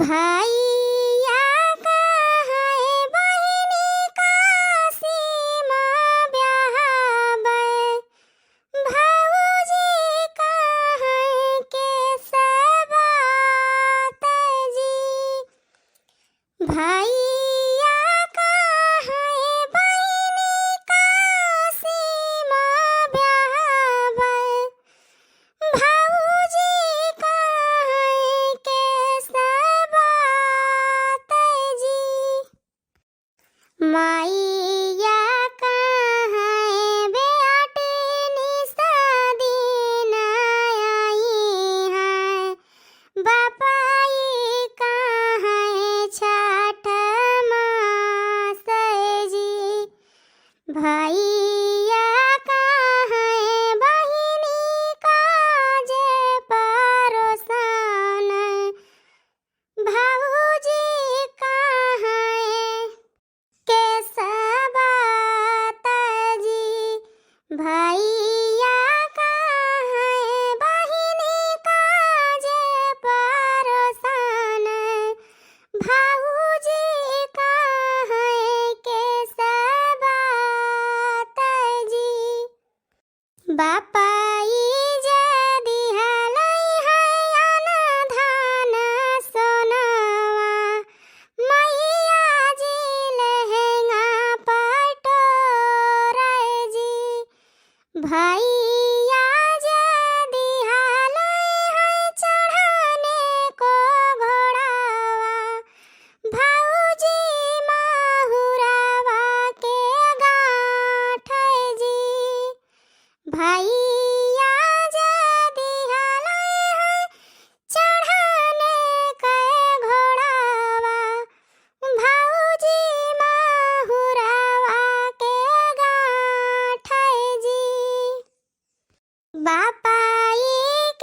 भैया कहे बहिनी काशीमा ब्याहबै, भौजी कहे केशवा तजी। भैया कहे बहिनी काशीमा ब्याहबै, भौजी कहे केशवा तजी। मैया कहे बेअटनी सदीन आई है, बापाई कहे छठ मास जी। भैया कहे बहिनी काजे परोसन, भौजी कहे केशवा तजी। भैया कहे बहिनी काजे परोसन, भौजी कहे केशवा तजी। बापाई जदि हलै है अनधान सोनवा, मैया जी लहंगा पटोरै जी। भैया जदि हलै है चढ़ाने को घोड़ावा, भौजी माहुरावा के गाँठै जी। भैया जदि हलै है चढ़ाने के घोड़ावा, भौजी माहुरावा के गाँठै जी। बापाई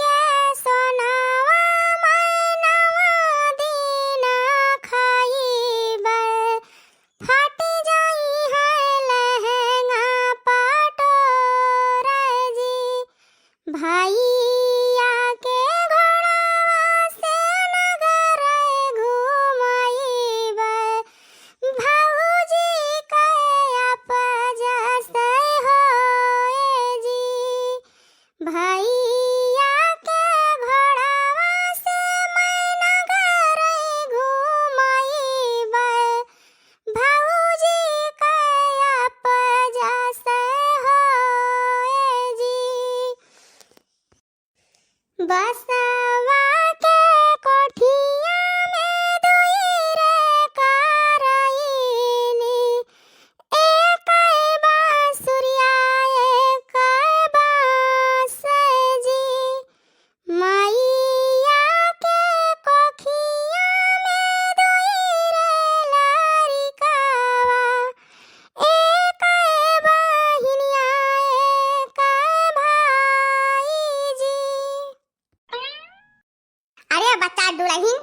के सोनावा मैनावा दिन खाइबै, फट जाई है लहंगा पटोरै जी। भैया के घोड़ावा से नगर घुमाइबै, भौजी के अपजस होए जी। भैया के घोड़ावा से मैं नगर घुमाइबै, भौजी के अपजस होए जी। बसवा के कोठिया में दुई रे करैली, एक बांसुरिया एक बांस जी। मैया के कोखिया में दुई रे लड़िकावा, एक बहिनिया एक भाई जी। अरे बच्चा दुलहिन,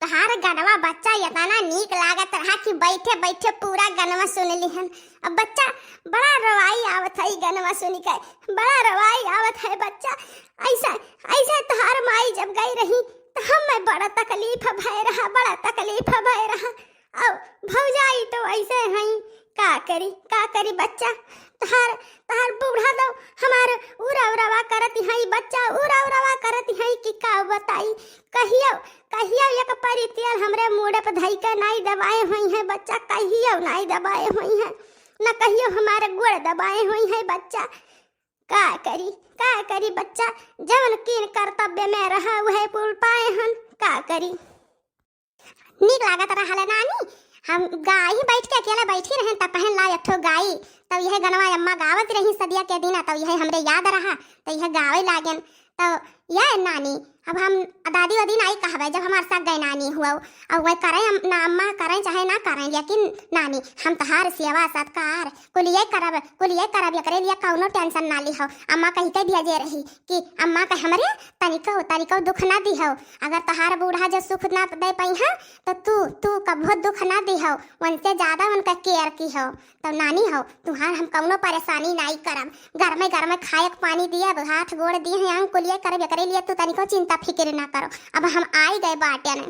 तोहार गनवा बच्चा इतना नीक लागत रहा कि बैठे बैठे पूरा गनवा सुन लिहन। अब बच्चा बड़ा रवाई आवत है गनवा सुन के, बड़ा रवाई आवत है बच्चा। ऐसा ऐसा तोहार माई जब गई रही तो हमें बड़ा तकलीफ भय रहा, बड़ा तकलीफ भय रहा। अब भौजाई तो ऐसे हैं, का करी बच्चा। तहार तहार बूढ़ा दो हमार उरा उरावा करत है, बच्चा उरा उरावा करत है कि का बताई। कहियो कहियो एक परी तेल हमरे मुड़े पे धई के नहीं दबाए हुई है बच्चा, कहियो नहीं दबाए हुई है, न कहियो हमारे गोड़ दबाए हुई है बच्चा। का करी बच्चा, जवन किन कर्तव्य में रहा वह पुल पाए हन, का करी। नीक लागत रहा नानी, हम गाई बैठ के अकेले बैठी रहे तब पहन ला एक ठो गाई, तब यह गनवा अम्मा गावत रही सदिया के दिन, तब यह हमरे याद रहा तो यह गावे लागन। तो यह नानी अब हम दादी वादी नहीं कहबे, जब हमारे साथ गए नानी हुआ और वह करें ना अम्मा करें चाहे ना करें, लेकिन नानी हम तहार सेवा सत्कार कुलिये करब एकरे लिए कौनो टेंशन ना लिहो। अम्मा कहते भेजे रही कि अम्मा का हमरे तनिको दुख ना दिहो, अगर तहार बूढ़ा जो सुख ना दे पाई है तो तू कभो दुख ना दिहो, उनसे ज्यादा उनका केयर की हो। तो नानी हो तुहार हम कौनो परेशानी नहीं करब, घर में खाए पानी दिया हाथ गोड़ दिए हैं कुलिये करब एकरे लिए तू तनिको चिंता फिक्र ना करो। अब हम आई गए बाटे ने।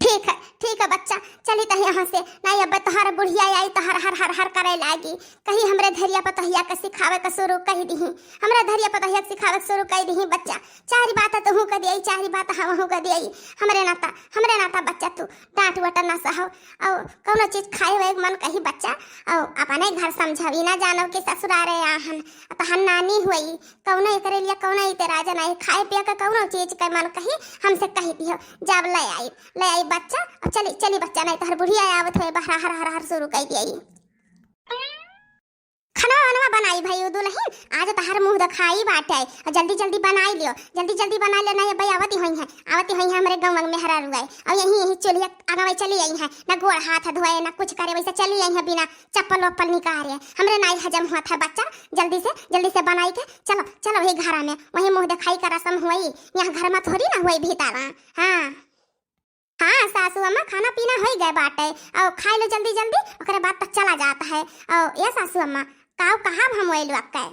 ठीक है बच्चा, चली तो यहाँ से नहीं। अब तोहर बुढ़िया आई तो हर हर हर हर करे लागी। कहीं हमरे धरिया पतहिया के सिखावे के शुरू कर दी, हमरे धरिया पतहिया के सिखावे के शुरू कर दी। बच्चा चारी बात तो हूँ कर दिया, चारी बात हम कर दिया। हमरे नाता बच्चा तू डांट वट ना सहो और कौनो चीज खाए हुए मन कही बच्चा और अपने घर समझावी ना जानो कि ससुरारे आहन तहन नानी हुई कौनो एकरे लिए कौनो इतराज नहीं। खाए पिए का कौनो चीज के मन कही हमसे कही दियो जब ले आई बच्चा। अब चली बच्चा नहीं तो हर बुढ़िया आवत हुए हर हर हर हर शुरू कर दिया। खाना वाना बनाई भाई दुल्हन, आज तो हर मुंह दिखाई बाटे। जल्दी जल्दी बनाई लियो, जल्दी जल्दी बना ले नहीं भाई। आवती हुई है हमारे गाँव में हरा रुआई और यही चलिए आगे चली आई है। ना गोड़ हाथ धोए ना कुछ करे, वैसे चली आई है बिना चप्पल वप्पल निकाले। हमरे नहीं हजम हुआ था बच्चा। जल्दी से बनाई के चलो वही घर में वही मुंह दिखाई का रस्म हुई। यहाँ घर में थोड़ी ना हुई भीतर। हाँ सासू अम्मा खाना पीना हो गए बाटे और खाई लो जल्दी जल्दी, ओकरे बाद तक चला जाता है। और ये सासू अम्मा काऊ कहाँ भमोइलू आपका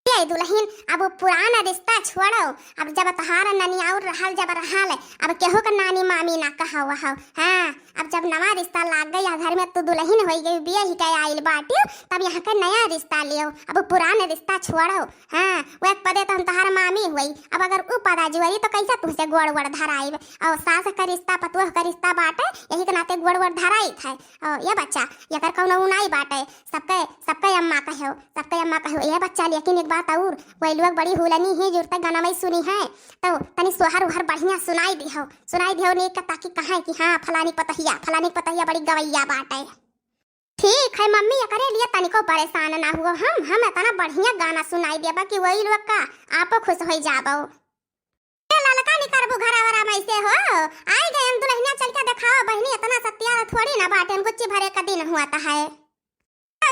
दुल्हन। अब पुराना रिश्ता छोड़ो, अब जब तहार नानी और रहल जब रहल अब केहू का नानी मामी ना कहा हो। हाँ अब जब नवा रिश्ता लाग गया घर में तो दुल्हन हो गई बिया ही के आइल बाटी, तब यहाँ का नया रिश्ता लियो। अब पुराना रिश्ता छोड़ो। हाँ वो एक पदे तो हम तहार मामी हुई, अब अगर उ पदा जुआरी तो कैसे तुझसे गोड़ वड़ धराई। और सास का रिश्ता पतुह का रिश्ता बाटे यही के नाते गोड़ वड़ धराई था। और ये बच्चा ये कर कौनो उनाई बाटे सबके अम्मा कहो ये बच्चा। लेकिन एक बात और वही लोग बड़ी हुलनी है जुड़ता गाना में सुनी है तो तनी सोहर उहर बढ़िया सुनाई दियो ने ताकि कहा कि हाँ फलानी पतहिया बड़ी गवैया बाटे। ठीक है मम्मी ये करे लिए तनिको परेशान ना हुआ। हम इतना बढ़िया गाना सुनाई दिया कि वही लोग का आपो खुश हो जाबो। ललका निकरबू घरा वरा में से हो आई गए हम दुल्हनिया चल के दिखाओ बहनी। इतना सत्यार थोड़ी ना बाटे, गुच्ची भरे का दिन हुआ था है।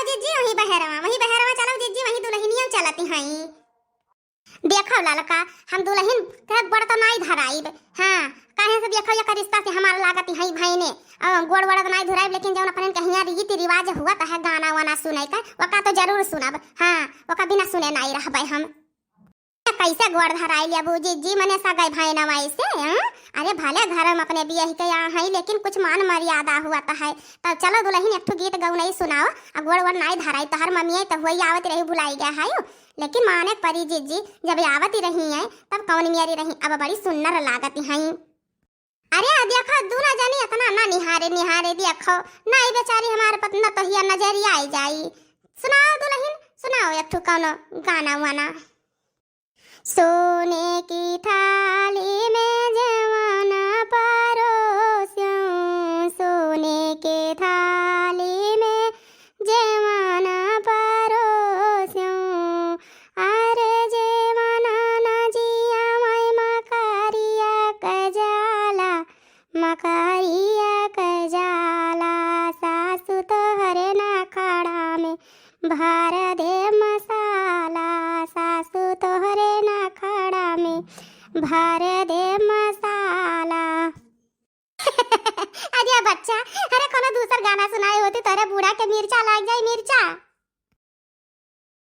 जीजी वही बहरवा चलो जीजी वही दुल्हनिया चलती हैं। देखो ललका हम दुल्हन के बड़ तो नहीं धराइब। हाँ काहे से देखो ये रिश्ता से हमारा लागत है भाई ने गोड़ वड़ नहीं धराइब। लेकिन जब अपन कहीं रीति रिवाज हुआ तो है गाना वाना सुने का वका तो जरूर सुनब। हाँ वका बिना सुने नहीं रहबे हम। कैसे गोड़ धराई लिया बू जीजी मने सगाई भाई नवाई से। अरे भले घर में अपने बिया ही के यहाँ है लेकिन कुछ मान मर्यादा हुआ तो है। तब चलो दुल्हन एक गीत गौ नहीं सुनाओ। गोड़ वड़ नहीं धराई तो हर मम्मी तो वही आवत रही बुलाई गया है। लेकिन माने परी जीजी जब आवती रही है तब कौन मियारी रही अब बड़ी सुंदर लागत है। अरे देखो दूना जानी इतना ना निहारे देखो नहीं बेचारी हमारे पतना तो ही नजरिया आई जाई। सुनाओ दुल्हन सुनाओ एक कौनो गाना वाना। सोने की थाली में जवाना परोस्यूं, सोने के थाली में जवाना परोस्यूं। अरे जवाना ना जिया मैं मकारिया कजाला सासु तो हरे ना खड़ा में भार दे मसाला। सासु तोहरे ना खड़ा में भार दे मसाला। अरे बच्चा अरे कोनो दूसर गाना सुनाए होती तोरे बूढ़ा के मिर्चा लग जाए मिर्चा।